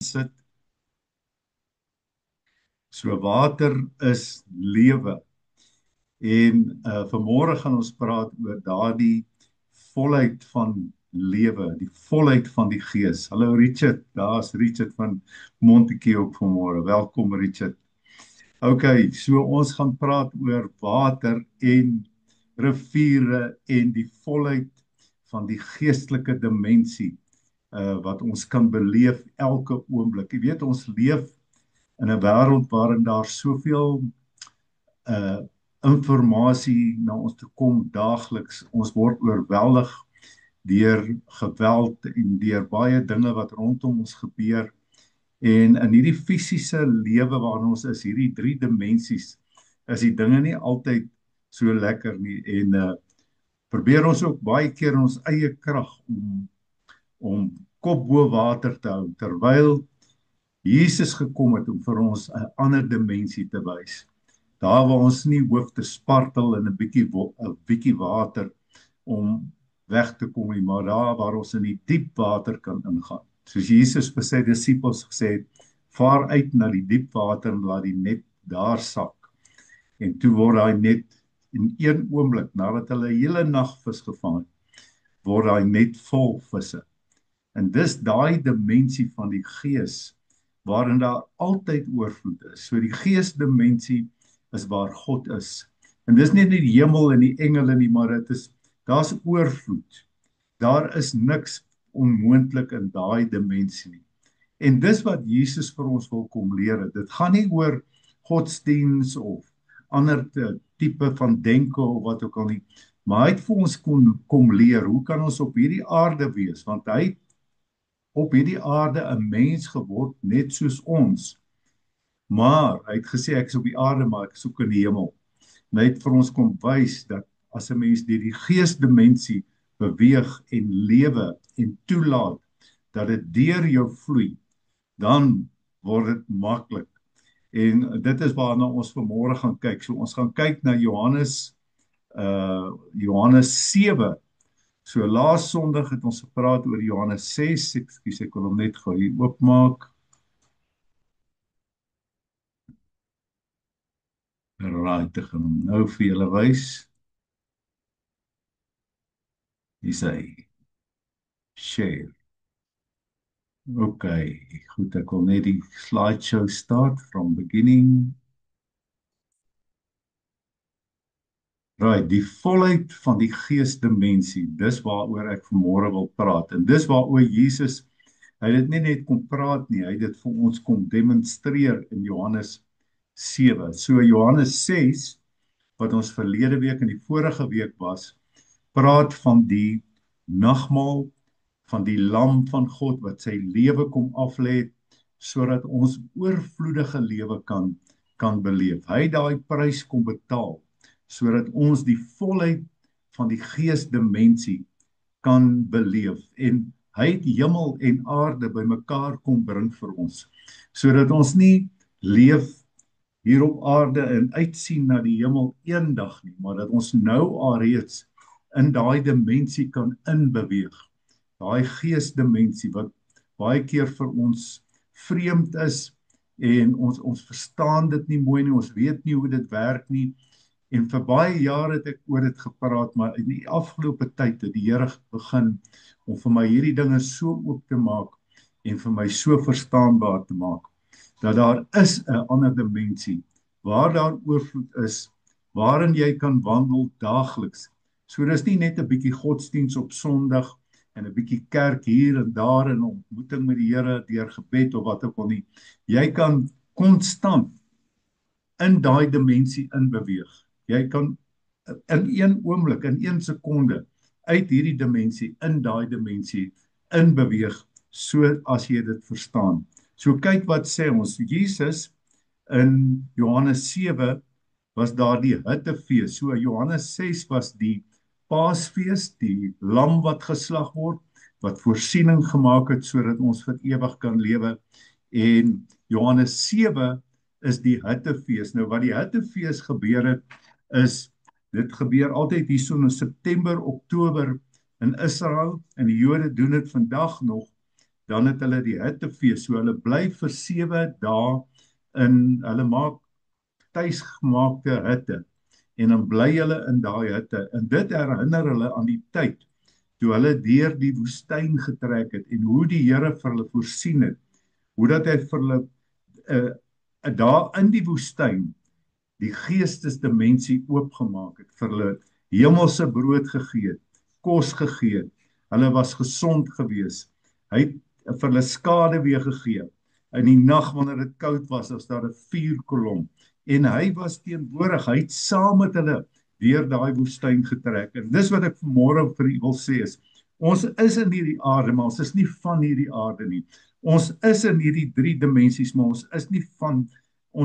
sit. So water is lewe. En vanmôre gaan ons praat oor daardie volheid van lewe, die volheid van die Gees. Hallo Richard, daar's Richard van Montetjie ook vanmôre. Welkom Richard. OK, so ons gaan praat oor water en riviere en die volheid van die geestelike dimensie wat ons kan beleef elke oomblik. Jy weet, ons leef in 'n wêreld waarin daar soveel uh informasie na ons toe kom daagliks. Ons word oorweldig deur geweld en deur baie dinge wat rondom ons gebeur. En in hierdie fisiese lewe waarin ons is, hierdie drie dimensies, is die dinge nie altyd so lekker nie. En probeer ons ook baie keer in ons eie krag om kop bo water te hou, terwyl Jesus gekom het om vir ons 'n ander dimensie te wys. Daar waar ons nie hoef te spartel in 'n bietjie water om weg te kom nie, maar daar waar ons in die diep water kan ingaan. Soos Jesus vir sy disippels gesê het, vaar uit na die diep water en laat die net daar sak. En toe word daai net in een oomblik, nadat hulle 'n hele nag vis gevang het, word daai net vol visse. En dis daai dimensie van die Gees waarin daar altyd oorvloed is. So die Geesdimensie is waar God is. En dis nie die hemel en die engele nie, maar daar's oorvloed. Daar is niks onmoontlik in daai dimensie nie. En dis wat Jesus vir ons wil kom leer. Dit gaan nie oor godsdiens of ander tipe van denke of wat ook al nie, maar hy het vir ons kom leer, hoe kan ons op hierdie aarde wees, want hy het op hierdie aarde 'n mens geword, net soos ons. Maar hy het gesê ek is op die aarde, maar ek is ook in die hemel. En hy het vir ons kom wys dat as 'n mens deur die geesdimensie beweeg en lewe en toelaat dat dit deur jou vloei, dan word dit maklik. En dit is waarna ons vanmôre gaan kyk. So ons gaan kyk na Johannes 7. So laas Sondag het ons gepraat oor Johannes 6. Ekskuus, ek wil hom net gou hier oopmaak. Right, ek gaan hom nou vir julle wys. Hier sê share. OK, goed, ek wil net die slideshow start from beginning. Right, die volheid van die geesdimensie, dis waaroor ek vanmôre wil praat. En dis waaroor Jesus, hy het dit nie net kom praat nie, hy het dit vir ons kom demonstreer in Johannes 7. So Johannes 6, wat ons verlede week en die vorige week was, praat van die nagmaal van die lam van God wat sy lewe kom aflê sodat ons oorvloedige lewe kan beleef. Hy het daai prys kom betaal sodat ons die volheid van die geesdimensie kan beleef. En hy het hemel en aarde bymekaar kom bring vir ons, sodat ons nie leef hier op aarde en uitsien na die hemel eendag nie, maar dat ons nou alreeds in daai dimensie kan inbeweeg. Daai geesdimensie wat baie keer vir ons vreemd is en ons verstaan dit nie mooi nie, ons weet nie hoe dit werk nie. En vir baie jare het ek oor dit gepraat, maar in die afgelope tyd het die Here begin om vir my hierdie dinge so oop te maak en vir my so verstaanbaar te maak, dat daar is 'n ander dimensie, waar daar oorvloed is, waarin jy kan wandel daagliks. So dis nie net 'n bietjie godsdiens op Sondag en 'n bietjie kerk hier en daar en ontmoeting met die Here deur gebed of wat ook al nie. Jy kan konstant in daai dimensie inbeweeg. Jy kan in een oomblik, in 1 sekonde, uit hierdie dimensie, in daai dimensie, inbeweeg, so as jy dit verstaan. So kyk wat sê ons, Jesus in Johannes 7 was daar die hittefees. So Johannes 6 was die Paasfees, die lam wat geslag word, wat voorsiening gemaak het sodat ons vir ewig kan lewe. En Johannes 7 is die hittefees. Nou wat die hittefees gebeur het, is dit gebeur altyd hier so in September, Oktober in Israel, en die Jode doen dit vandag nog dan het hulle die hittefees. So hulle bly vir 7 dae hulle maak tuisgemaakte hitte en dan bly hulle in daai hitte. En dit herinner hulle aan die tyd toe hulle deur die woestyn getrek het en hoe die Here vir hulle voorsien het, hoe dat hy vir hulle daar in die woestyn die geestesdimensie oopgemaak het, vir hulle hemelse brood gegee het, kos gegee het. Hulle was gesond gewees. Hy het vir hulle skaduwee gegee. In die nag wanneer dit koud was, was daar 'n vuurkolom en hy was teenwoordig. Hy het saam met hulle deur daai woestyn getrek. En dis wat ek vanmôre vir u wil sê is, ons is in hierdie aarde, maar ons is nie van hierdie aarde nie. Ons is in hierdie 3 dimensies, maar ons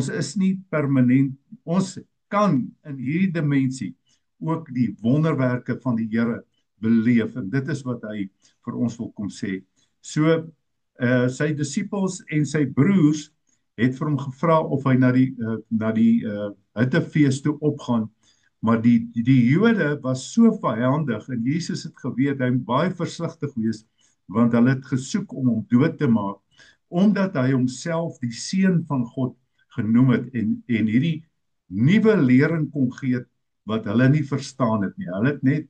is nie permanent. Ons kan in hierdie dimensie ook die wonderwerke van die Here beleef en dit is wat hy vir ons wil kom sê. So sy disippels en sy broers het vir hom gevra of hy na die hittefees toe opgaan, maar die Jode was so vyandig en Jesus het geweet hy moet baie versigtig wees want hulle het gesoek om hom dood te maak omdat hy homself die seun van God genoem het en hierdie nuwe lering kon gee wat hulle nie verstaan het nie. Hulle het net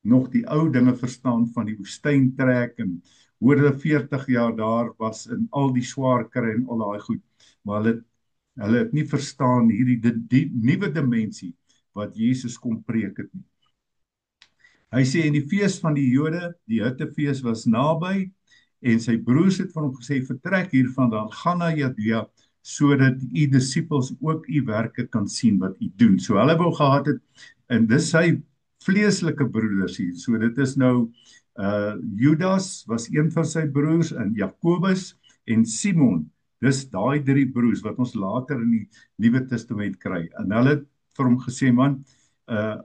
nog die ou dinge verstaan van die woestyn trek en hoe hulle 40 jaar daar was in al die swaar kry en al daai goed, maar hulle het nie verstaan die nuwe dimensie wat Jesus kom preek het nie. Hy sê in die fees van die Jode, die hittefees was naby en sy broers het van hom gesê vertrek hiervandaan, gaan na Judea sodat u disippels ook u werke kan sien wat u doen. So hulle wou gehad het en dis sy vleeslike broeders hier. So dit is nou Judas was een van sy broers en Jakobus en Simon. Dis daai 3 broers wat ons later in die Nuwe Testament kry. En hulle het vir hom gesê man,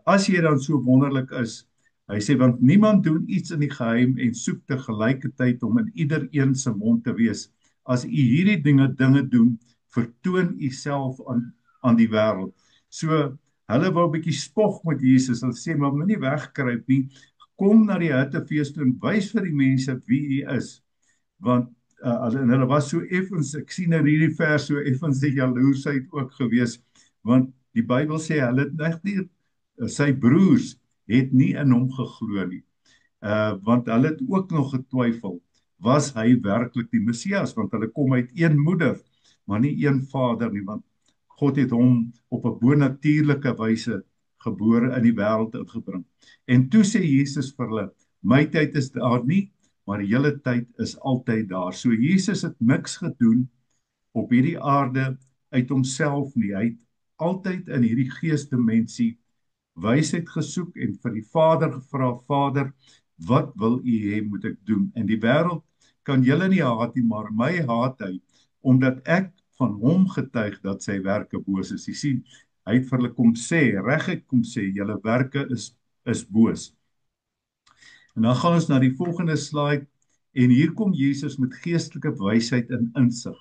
as jy dan so wonderlik is, hy sê want niemand doen iets in die geheim en soek te gelykertyd om in ieder een se mond te wees. As u hierdie dinge doen, vertoon u self aan die wêreld. So hulle wou 'n bietjie spog met Jesus. Hulle sê maar moenie wegkruip nie. Kom na die hittefees toe en wys vir die mense wie u is. Want en hulle was so effens, ek sien in hierdie vers so effens die jaloesheid ook gewees, want die Bybel sê hulle het net nie sy broers het nie in hom geglo nie. Want hulle het ook nog getwyfel, was hy werklik die Messias, want hulle kom uit een moeder, maar nie een vader nie, want God het hom op 'n bonatuurlike wyse gebore in die wêreld ingebring. En toe sê Jesus vir hulle, my tyd is daar nie, maar die hele tyd is altyd daar. So Jesus het niks gedoen op hierdie aarde uit homself nie. Hy het altyd in hierdie geesdimensie wysheid gesoek en vir die Vader gevra, Vader, wat wil u hê moet ek doen? En die wêreld kan julle nie haat nie, maar my haat hy, omdat ek van hom getuig dat sy werke boos is. Jy sien, hy het vir hulle kom sê, reguit kom sê, julle werke is boos. En dan gaan ons na die volgende slide, en hier kom Jesus met geestelike wysheid en insig.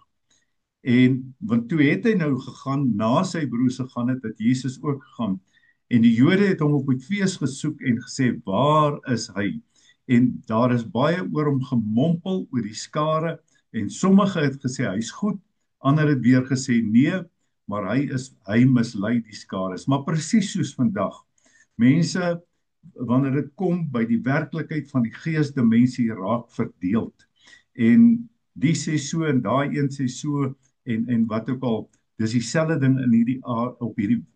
En, want toe het hy nou gegaan, na sy broers gegaan het Jesus ook gegaan, en die Jode het hom op die fees gesoek en gesê, waar is hy? En daar is baie oor hom gemompel, oor die skare, en sommige het gesê, hy is goed, ander het weer gesê, nee, maar hy mislei die skares. Maar presies soos vandag, mense, wanneer dit kom by die werklikheid van die geesdimensie raak verdeeld. En die sê so, en daai een sê so, en wat ook al, dis dieselfde ding in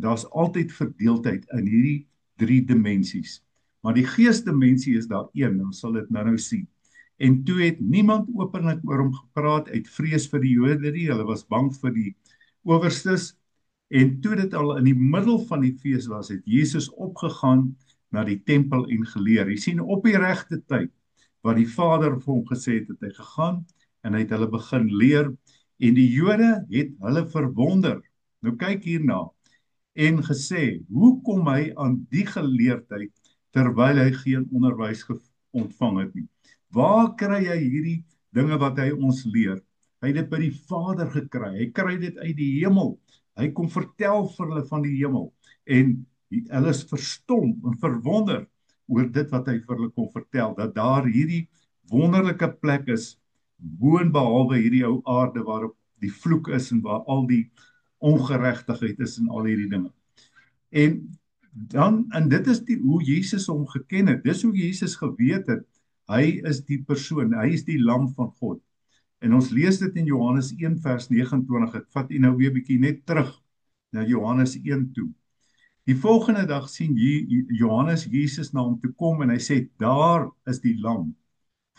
daar's altyd verdeeldheid in hierdie 3 dimensies. Maar die geesdimensie is daar een, ons sal dit nou sien. En toe het niemand openlik oor hom gepraat uit vrees vir die Jode nie, hulle was bang vir die owerstes, en toe dit al in die middel van die fees was, het Jesus opgegaan na die tempel en geleer. Jy sien op die regte tyd, wat die Vader vir hom gesê het hy gegaan, en hy het hulle begin leer, en die Jode het hulle verwonder, nou kyk hierna, en gesê, hoe kom hy aan die geleerdheid, terwyl hy geen onderwys ontvang het nie? Waar kry hy hierdie dinge wat hy ons leer? Hy het dit by die Vader gekry, hy kry dit uit die hemel, hy kom vertel vir hulle van die hemel, en hulle is verstom en verwonder oor dit wat hy vir hulle kon vertel, dat daar hierdie wonderlike plek is, boonbehalwe hierdie ou aarde waarop die vloek is en waar al die ongeregtigheid is en al hierdie dinge. En dit is hoe Jesus hom geken het. Dis hoe Jesus geweet het, hy is die persoon, hy is die lam van God. En ons lees dit in Johannes 1 vers 29, ek vat u nou weer bietjie net terug na Johannes 1 toe. Die volgende dag sien Johannes Jesus na hom toe kom en hy sê, daar is die lam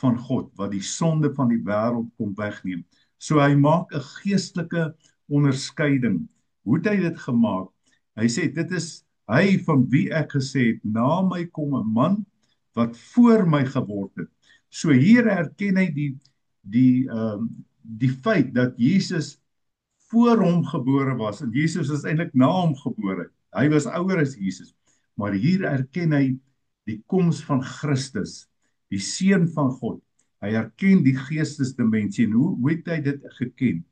van God, wat die sonde van die wêreld kom wegneem. So hy maak 'n geestelike onderskeiding. Hoe het hy dit gemaak? Hy sê, dit is hy van wie ek gesê het, na my kom 'n man wat voor my geword het. So hier erken hy die feit dat Jesus voor hom gebore was, en Jesus is eintlik na hom gebore. Hy was ouer as Jesus, maar hier erken hy die koms van Christus, die seun van God. Hy erken die geestesdimensie. En hoe het hy dit geken?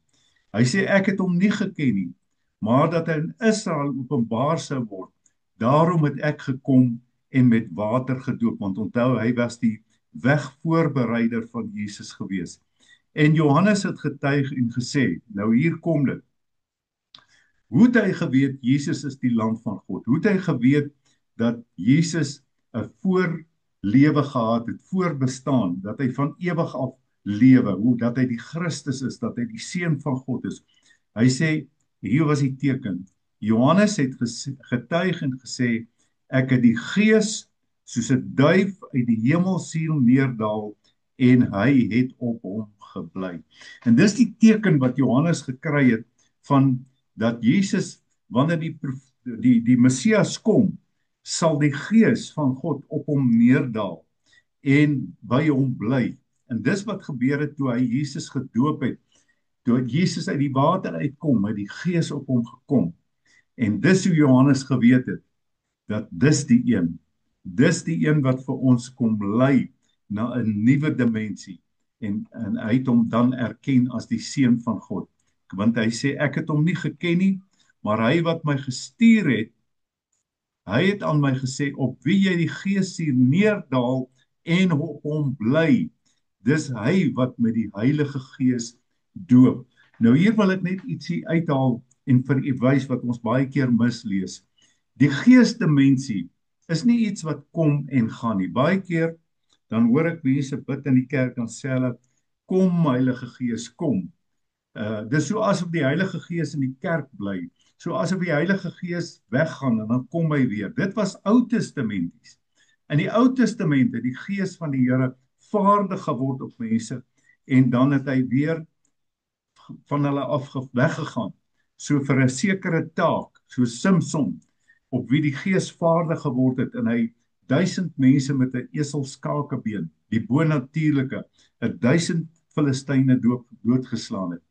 Hy sê, ek het hom nie geken nie, maar dat hy in Israel openbaar sou word. Daarom het ek gekom en met water gedoop, want onthou, hy was die wegvoorbereider van Jesus gewees. En Johannes het getuig en gesê, nou hier kom dit. Hoe het hy geweet, Jesus is die lam van God? Hoe het hy geweet, dat Jesus 'n voorlewe gehad het, voorbestaan, dat hy van ewig af lewe, hoe dat hy die Christus is, dat hy die seun van God is? Hy sê, hier was die teken. Johannes het getuig en gesê, ek het die Gees soos 'n duif uit die hemelsiel neerdal, en hy het op hom gebly. En dis die teken wat Johannes gekry het, van dat Jesus, wanneer die Messias kom, sal die Gees van God op hom neerdal en by hom bly. En dis wat gebeur het toe hy Jesus gedoop het. Toe Jesus uit die water uitkom, het die Gees op hom gekom. En dis hoe Johannes geweet het, dat dis die een wat vir ons kom lei na 'n nuwe dimensie. En hy het hom dan erken as die seun van God. Want hy sê, ek het hom nie geken nie, maar hy wat my gestuur het, hy het aan my gesê, op wie jy die Gees hier neerdal en op hom bly, dis hy wat met die Heilige Gees doop. Nou hier wil ek net ietsie uithaal en vir u wys wat ons baie keer mislees. Die geesdimensie is nie iets wat kom en gaan nie. Baie keer dan hoor ek mense bid in die kerk en sê hulle, kom Heilige Gees, kom. Dis so asof die Heilige Gees in die kerk bly, so asof die Heilige Gees weggaan en dan kom hy weer. Dit was Ou Testamenties. In die Ou Testament het die Gees van die Here vaardig geword op mense, en dan het hy weer van hulle af weggegaan. So vir 'n sekere taak, so Samson, op wie die Gees vaardig geword het, en hy 1000 mense met 'n eselskakebeen, die bonatuurlike, 1000 Filistyne doodgeslaan het.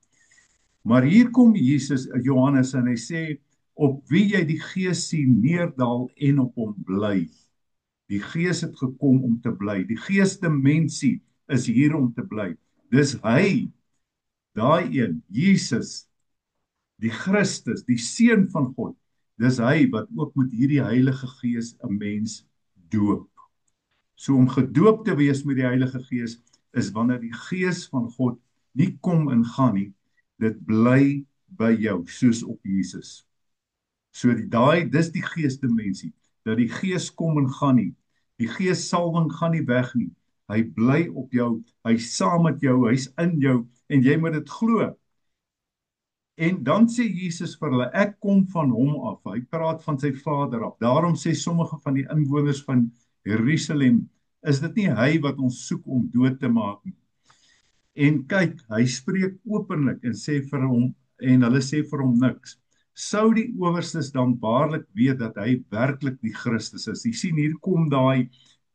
Maar hier kom Jesus, Johannes, en hy sê, op wie jy die Gees sien neerdal en op hom bly. Die Gees het gekom om te bly. Die geesdimensie is hier om te bly. Dis hy, daai een, Jesus, die Christus, die seun van God. Dis hy wat ook met hierdie Heilige Gees 'n mens doop. So om gedoop te wees met die Heilige Gees is wanneer die Gees van God nie kom en gaan nie, dit bly by jou, soos op Jesus. So dis die geesdimensie, dat die Gees kom en gaan nie. Die Geessalwing gaan nie weg nie. Hy bly op jou, hy's saam met jou, hy's in jou, en jy moet dit glo. En dan sê Jesus vir hulle, ek kom van hom af. Hy praat van sy Vader af. Daarom sê sommige van die inwoners van Jerusalem, is dit nie hy wat ons soek om dood te maak nie? En kyk, hy spreek openlik en sê vir hom, en hulle sê vir hom niks. Sou die owerstes dan waarlik weet dat hy werklik die Christus is? Jy sien, hier kom daai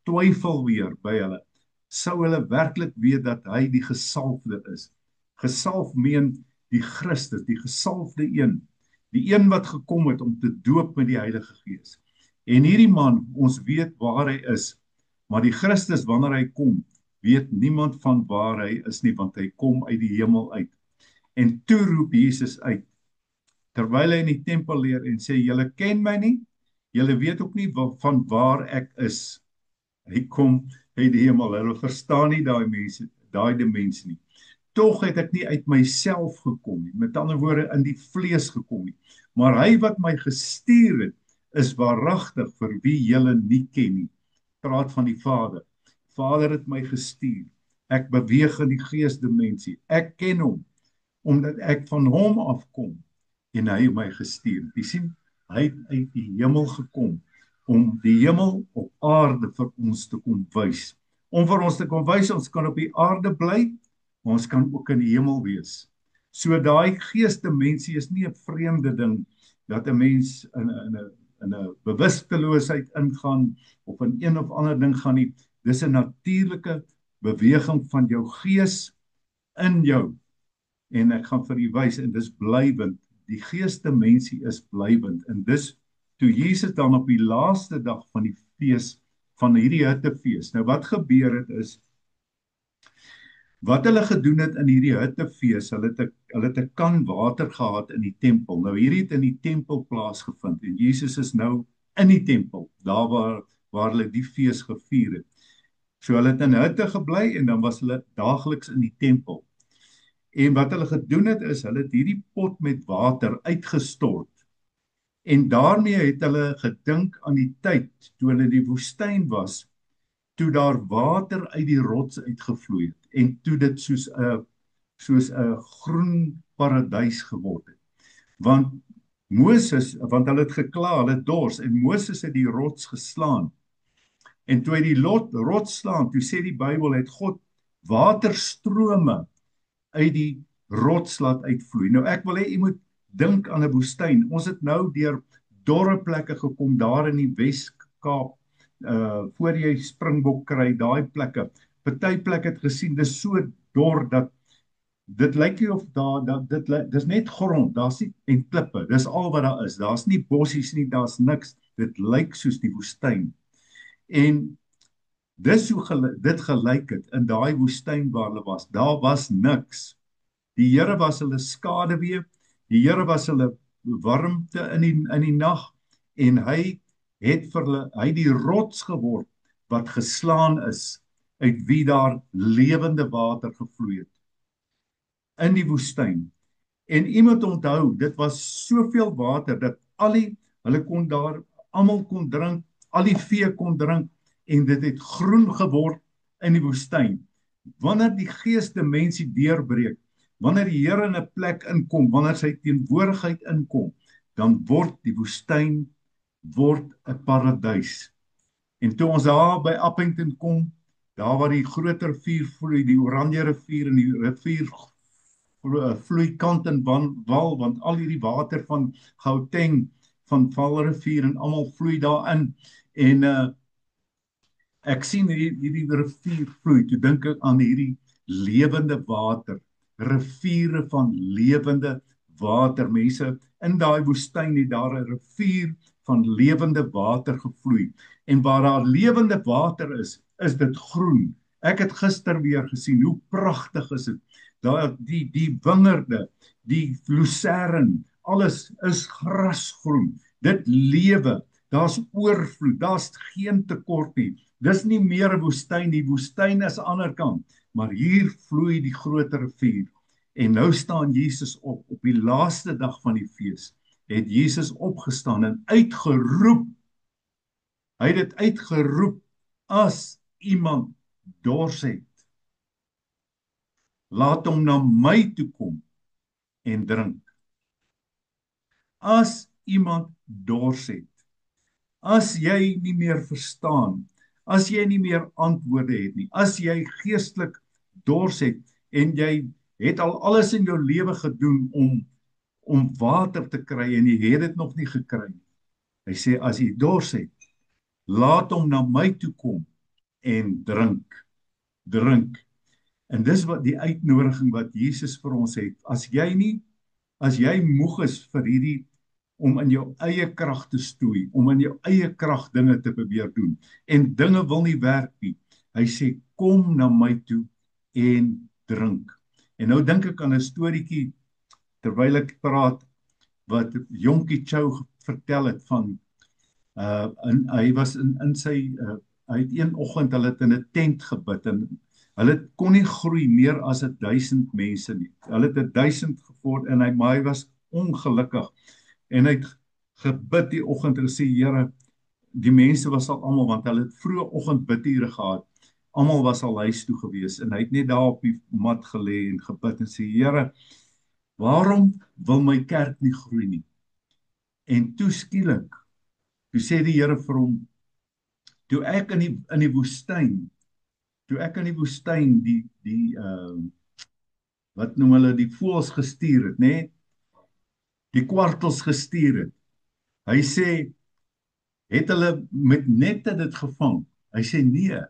twyfel weer by hulle. Sou hulle werklik weet dat hy die gesalfde is? Gesalf meen die Christus, die gesalfde een, die een wat gekom het om te doop met die Heilige Gees. En hierdie man, ons weet waar hy is, maar die Christus, wanneer hy kom, weet niemand van waar hy is nie, want hy kom uit die hemel uit. En toe roep Jesus uit, terwyl hy in die tempel leer en sê, julle ken my nie, julle weet ook nie van waar ek is. Hy uit die hemel. Hulle verstaan nie daai mense, daai dimensie nie. Tog het ek nie uit myself gekom nie, met ander woorde in die vlees gekom nie. Maar hy wat my gestuur het, is waaragtig vir wie julle nie ken nie. Praat van die Vader. Vader het my gestuur. Ek beweeg in die geesdimensie. Ek ken hom omdat ek van hom afkom en hy het my gestuur. Jy sien, hy het uit die hemel gekom om die hemel op aarde vir ons te kom wys. Om vir ons te kom wys, ons kan op die aarde bly, maar ons kan ook in die hemel wees. So daai geesdimensie is nie 'n vreemde ding dat 'n mens in 'n bewusteloosheid ingaan of in een of ander ding gaan nie. Dis 'n natuurlike beweging van jou gees in jou. En ek gaan vir u wys en dis blywend. Die geesdimensie is blywend en dis toe Jesus dan op die laaste dag van die fees van hierdie hittefees. Nou wat gebeur het is wat hulle gedoen het in hierdie hittefees, hulle het 'n kan water gehad in die tempel. Nou hierdie het in die tempel plaasgevind en Jesus is nou in die tempel, daar waar hulle die fees gevier het. So hulle het in hitte gebly en dan was hulle daagliks in die tempel. En wat hulle gedoen het is, hulle het hierdie pot met water uitgestort. En daarmee het hulle gedink aan die tyd, toe hulle in die woestyn was, toe daar water uit die rots uitgevloei het, en toe dit soos 'n groen paradys geword het. Want hulle het gekla, hulle het dors, en Moses het die rots geslaan. En toe hy die rots slaan, toe sê die Bybel, het God waterstrome uit die rots laat uitvloei. Nou ek wil hê jy moet dink aan 'n woestyn. Ons het nou deur dorre plekke gekom daar in die Wes-Kaap, voor jy Springbok kry, daai plekke. Party plek het gesien, dis so dor dat dit lyk nie of dis net grond, daar's nie en klippe. Dis al wat daar is. Daar's nie bossies nie, daar's niks. Dit lyk soos die woestyn. En dis hoe dit gelyk het in daai woestyn waar hulle was. Daar was niks. Die Here was hulle skaduwee, die Here was hulle warmte in die nag en hy het vir hulle, hy die rots geword wat geslaan is uit wie daar lewende water gevloei het in die woestyn. En iemand onthou, dit was soveel water dat hulle kon daar, almal kon drink, al die vee kon drink en dit het groen geword in die woestyn. Wanneer die geesdimensie deurbreek, wanneer die Here in 'n plek inkom, wanneer sy teenwoordigheid inkom, dan word die woestyn 'n paradys. En toe ons daar by Appington kom, daar waar die groot rivier vloei, die Oranje rivier en die rivier vloei kant en wal, want al hierdie water van Gauteng, van Vaalrivier en almal vloei daarin. En ek sien hierdie rivier vloei, toe dink ek aan hierdie lewende water, riviere van lewende water. Mense, in daai woestyn het daar 'n rivier van lewende water gevloei. En waar daar lewende water is dit groen. Ek het gister weer gesien, hoe pragtig is dit. Daar die wingerde, die lucern, alles is grasgroen. Dit lewe, daar's oorvloed, daar's geen tekort nie. Dis nie meer 'n woestyn, die woestyn is aan die ander kant, maar hier vloei die groot rivier. En nou staan Jesus op die laaste dag van die fees, het Jesus opgestaan en uitgeroep. Hy het dit uitgeroep, as iemand dors het, laat hom na my toe kom en drink. As iemand dors het, as jy nie meer verstaan, as jy nie meer antwoorde het nie, as jy geestelik dors het en jy het al alles in jou lewe gedoen om water te kry en jy het dit nog nie gekry nie. Hy sê, as jy dors het, laat hom na my toe kom en drink. En dis wat die uitnodiging wat Jesus vir ons het. As jy moeg is vir hierdie, om in jou eie krag te stoei, om in jou eie krag dinge te probeer doen, en dinge wil nie werk nie. Hy sê, kom na my toe en drink. En nou dink ek aan 'n storieetjie, terwyl ek praat, wat Jonkie Chou vertel het van, hy was in sy hy het een oggend, hulle het in 'n tent gebid en hulle kon nie groei meer as 1000 mense nie. Hulle het 1000 geword en maar hy was ongelukkig. En hy het gebid die oggend en gesê, Here, die mense was al almal, want hulle het vroeë oggend bidure gehad. Almal was al huis toe gewees en hy het net daar op die mat gelê en gebid en sê, Here, waarom wil my kerk nie groei nie? En toe skielik, toe sê die Here vir hom, toe ek in die woestyn, wat noem hulle, die voëls gestuur het, nê? Die kwartels gestuur het. Hy sê, het hulle met nette dit gevang? Hy sê nee.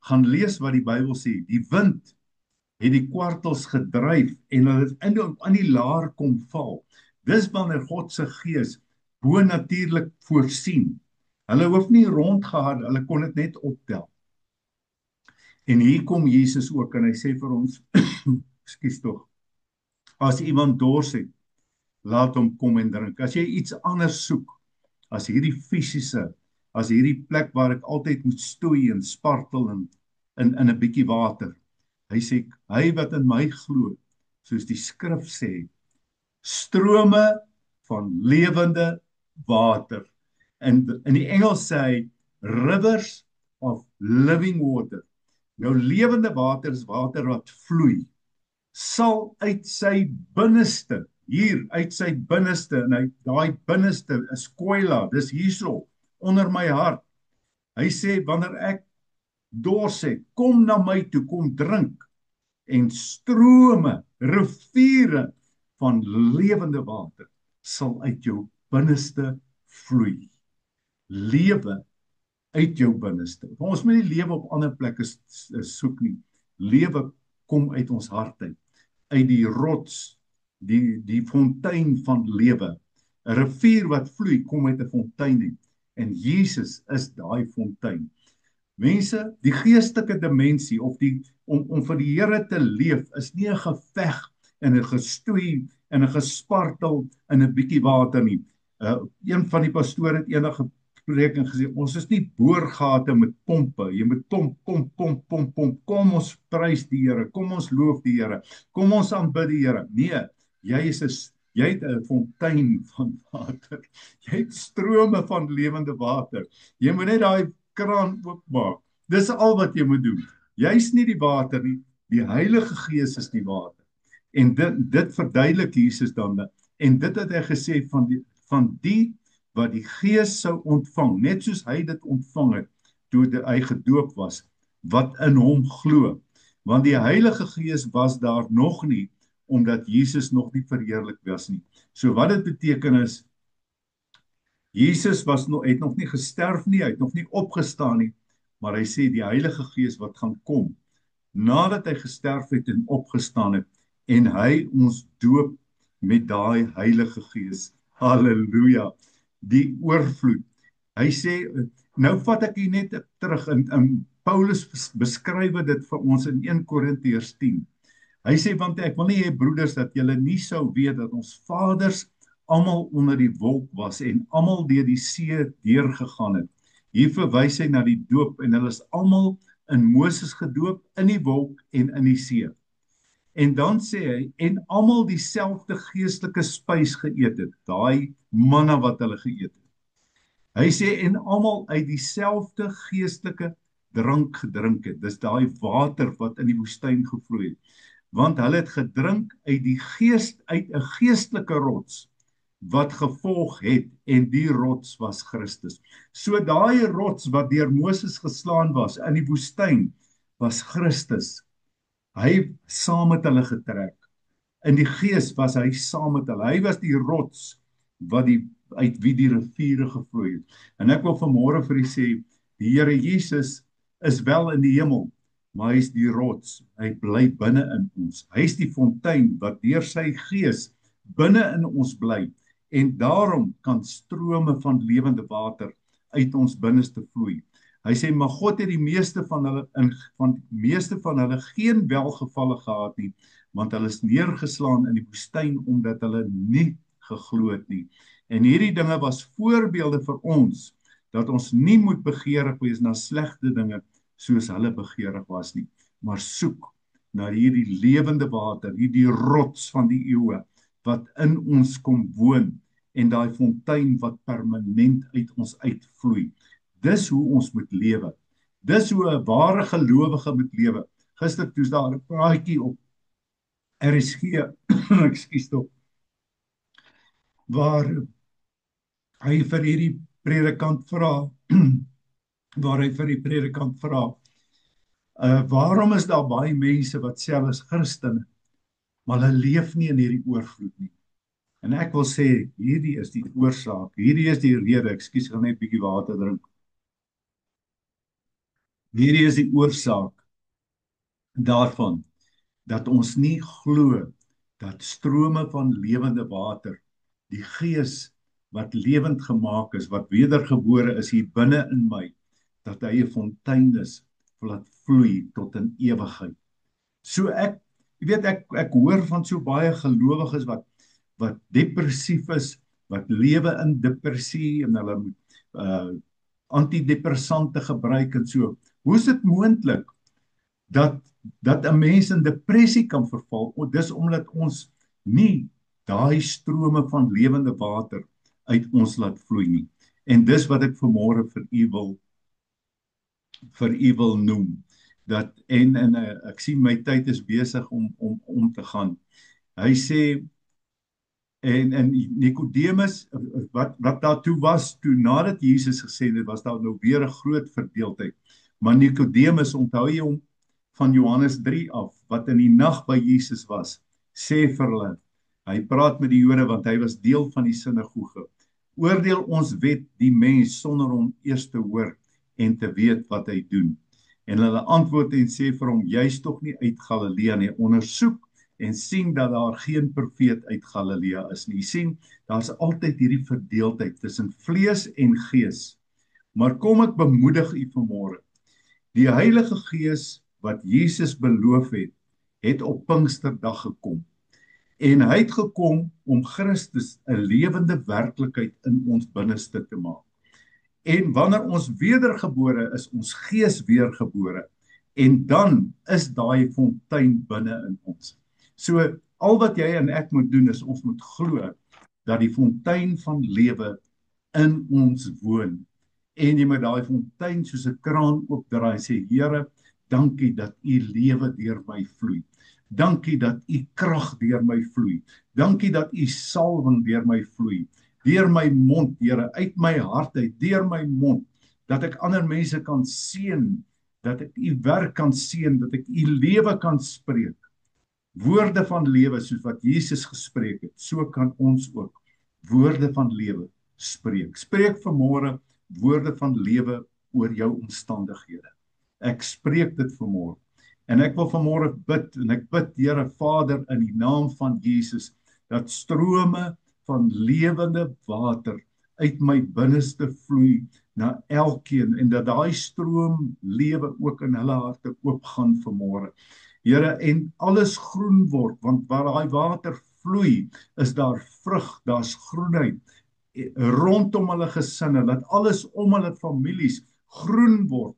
Gaan lees wat die Bybel sê. Die wind het die kwartels gedryf en hulle het aan die laar kom val. Dis wanneer God se gees bonatuurlik voorsien. Hulle hoef nie rondgehard, hulle kon dit net optel. En hier kom Jesus ook en hy sê vir ons, ekskuus tog, as iemand dors het, laat hom kom en drink. As jy iets anders soek, as hierdie fisiese, as hierdie plek waar ek altyd moet stoei en spartel en in 'n bietjie water. Hy sê, hy wat in my glo, soos die skrif sê, strome van lewende water. In die Engels sê hy, rivers of living water. Nou lewende water is water wat vloei, sal uit sy binneste, hier uit sy binneste, en hy, daai binneste is koila, dis hierso, onder my hart. Hy sê, wanneer ek dors het, kom na my toe, kom drink, en strome, riviere van lewende water sal uit jou binneste vloei. Lewe uit jou binneste. Ons moet nie lewe op ander plekke soek nie. Lewe kom uit ons hart uit die rots, die fontein van lewe. 'n Rivier wat vloei kom uit 'n fontein uit. En Jesus is daai fontein. Mense, die geestelike dimensie of om vir die Here te leef is nie 'n geveg en 'n gestoei en 'n gespartel in 'n bietjie water nie. Een van die pastore het eendag gepreek en gesê, ons is nie boorgate met pompe. Jy moet pomp. Kom ons prys die Here, kom ons loof die Here, kom ons aanbid die Here. Nee, jy het 'n fontein van water. Jy het strome van lewende water. Jy moet net daai kraan oopmaak. Dis al wat jy moet doen. Jy's nie die water nie, die Heilige Gees is die water. En dit verduidelik Jesus dan. En dit het hy gesê van die wat die Gees sou ontvang, net soos hy dit ontvang het toe hy gedoop was, wat in hom glo. Want die Heilige Gees was daar nog nie, omdat Jesus nog nie verheerlik was nie. So wat dit beteken is, Jesus het nog nie gesterf nie, hy het nog nie opgestaan nie, maar hy sê die Heilige Gees wat gaan kom, nadat hy gesterf het en opgestaan het, en hy ons doop met daai Heilige Gees. Halleluja, die oorvloed. Hy sê, nou vat ek hier net terug, in Paulus beskryf dit vir ons in 1 Korintiërs 10. Hy sê, want ek wil nie hê broeders dat julle nie sou weet dat ons vaders almal onder die wolk was en almal deur die see deurgegaan het. Hier verwys hy na die doop en hulle is almal in Moses gedoop, in die wolk en in die see. En dan sê hy, en almal dieselfde geestelike spys geëet het, daai manna wat hulle geëet het. Hy sê, en almal uit dieselfde geestelike drank gedrink het, dis daai water wat in die woestyn gevloei het. Want hulle het gedrink uit die geest, uit 'n geestelike rots, wat gevolg het, en die rots was Christus. So daai rots wat deur Moses geslaan was in die woestyn, was Christus. Hy saam met hulle getrek. In die gees was hy saam met hulle. Hy was die rots wat uit wie die riviere gevloei het. En ek wil vanmôre vir u sê, die Here Jesus is wel in die hemel, maar hy is die rots. Hy bly binne in ons. Hy is die fontein wat deur sy gees binne in ons bly. En daarom kan strome van lewende water uit ons binneste vloei. Hy sê, maar God het die meeste van hulle geen welgevalle gehad nie, want hulle is neergeslaan in die woestyn omdat hulle nie geglo het nie. En hierdie dinge was voorbeelde vir ons, dat ons nie moet begeerig wees na slegte dinge soos hulle begeerig was nie, maar soek na hierdie lewende water, hierdie rots van die eeue wat in ons kom woon en daai fontein wat permanent uit ons uitvloei. Dis hoe ons moet lewe. Dis hoe 'n ware gelowige moet lewe. Gister toe's daar 'n praatjie op RSG, ekskuus tog, waar hy vir hierdie predikant vra, waar hy vir die predikant vra, waarom is daar baie mense wat sê hulle is Christene, maar hulle leef nie in hierdie oorvloed nie. En ek wil sê, hierdie is die oorsaak, hierdie is die rede, ekskuus, ek gaan net 'n bietjie water drink. Hierdie is die oorsaak daarvan, dat ons nie glo dat strome van lewende water, die gees wat lewend gemaak is, wat wedergebore is hier binne in my, dat hy 'n fontein is, wat vloei tot in ewigheid. So jy weet, ek hoor van so baie gelowiges wat depressief is, wat lewe in depressie en hulle moet antidepressante gebruik en so. Hoe is dit moontlik dat 'n mens in depressie kan verval? Dis omdat ons nie daai strome van lewende water uit ons laat vloei nie. En dis wat ek vanmôre vir u wil noem. Ek sien my tyd is besig om te gaan. Hy sê en Nikodemus, wat daartoe was, toe nadat Jesus gesê het, was daar nou weer 'n groot verdeeldheid. Maar Nikodemus, onthou jy hom van Johannes 3 af, wat in die nag by Jesus was, sê vir hulle, hy praat met die Jode want hy was deel van die sinagoge, oordeel ons wet die mens sonder hom eers te hoor en te weet wat hy doen. En hulle antwoord en sê vir hom, jy's tog nie uit Galilea nie, ondersoek en sien dat daar geen profeet uit Galilea is nie. Jy sien, daar's altyd hierdie verdeeldheid tussen vlees en gees. Maar kom ek bemoedig u vanmôre. Die Heilige Gees wat Jesus beloof het op Pinksterdag gekom. En hy het gekom om Christus 'n lewende werklikheid in ons binneste te maak. En wanneer ons wedergebore is, ons gees weergebore, en dan is daai fontein binne in ons. So al wat jy en ek moet doen is ons moet glo dat die fontein van lewe in ons woon. En jy moet daai fontein soos 'n kraan oopdraai en sê, Here, dankie dat u lewe deur my vloei. Dankie dat u krag deur my vloei. Dankie dat u salwing deur my vloei. Deur my mond, Here, uit my hart uit, deur my mond, dat ek ander mense kan seën, dat ek u werk kan seën, dat ek u lewe kan spreek. Woorde van lewe soos wat Jesus gespreek het, so kan ons ook woorde van lewe spreek. Spreek vanmôre woorde van lewe oor jou omstandighede. Ek spreek dit vanmôre. En ek wil vanmôre bid, en ek bid, Here Vader, in die naam van Jesus, dat strome van lewende water uit my binneste vloei na elkeen, en dat daai stroom lewe ook in hulle harte oopgaan vanmôre. Here, en alles groen word, want waar daai water vloei, is daar vrug, daar's groenheid rondom hulle gesinne, dat alles om hulle families groen word,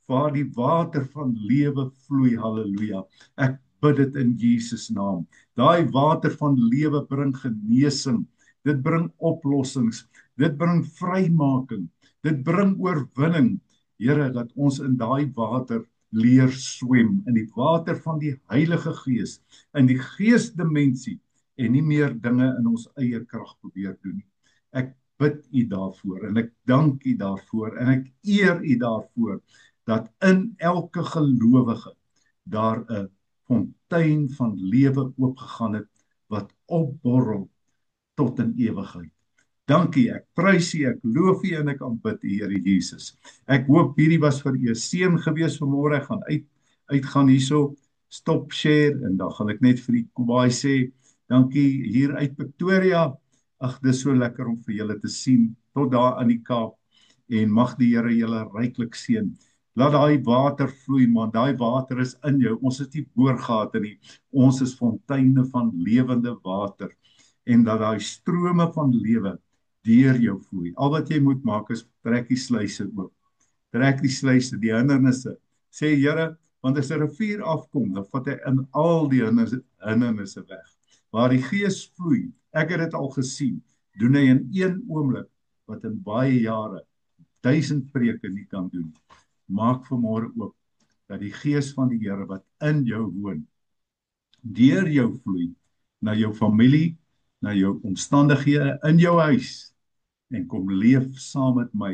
waar die water van lewe vloei, halleluja. Ek bid dit in Jesus naam. Daai water van lewe bring genesing, dit bring oplossings, dit bring vrymaking, dit bring oorwinning. Here, dat ons in daai water leer swem, in die water van die Heilige Gees, in die geesdimensie, en nie meer dinge in ons eie krag probeer doen nie. Ek bid u daarvoor, en ek dank u daarvoor, en ek eer u daarvoor, dat in elke gelowige daar 'n fontein van lewe oopgegaan het, wat opborrel tot in ewigheid. Dankie, ek prys u, ek loof u en ek aanbid u, Here Jesus. Ek hoop hierdie was vir u 'n seën gewees vanmôre. Ek gaan uitgaan hierso, stop share, en dan gaan ek net vir die Kubai sê, dankie hier uit Pretoria. Ag, dis so lekker om vir julle te sien, tot daar in die Kaap, en mag die Here julle ryklik seën. Laat daai water vloei, man, daai water is in jou, ons is nie boorgate nie, ons is fonteine van lewende water, en dat daai strome van lewe deur jou vloei. Al wat jy moet maak is trek die sluise oop. Trek die sluise, die hindernisse. Sê Here, want as 'n rivier afkom, dan vat hy in al die hindernisse weg. Waar die Gees vloei, ek het dit al gesien, doen hy in een oomblik wat in baie jare 1000 preke nie kan doen. Maak vanmôre oop dat die Gees van die Here wat in jou woon, deur jou vloei na jou familie, na jou omstandighede in jou huis en kom leef saam met my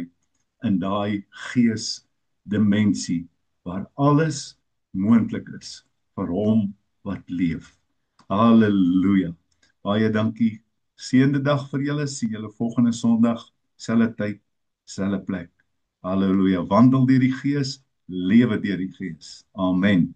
in daai geesdimensie waar alles moontlik is vir hom wat leef. Halleluja. Baie dankie. Seënde dag vir julle. Sien julle volgende Sondag, selfde tyd, selfde plek. Halleluja. Wandel deur die Gees, lewe deur die Gees. Amen.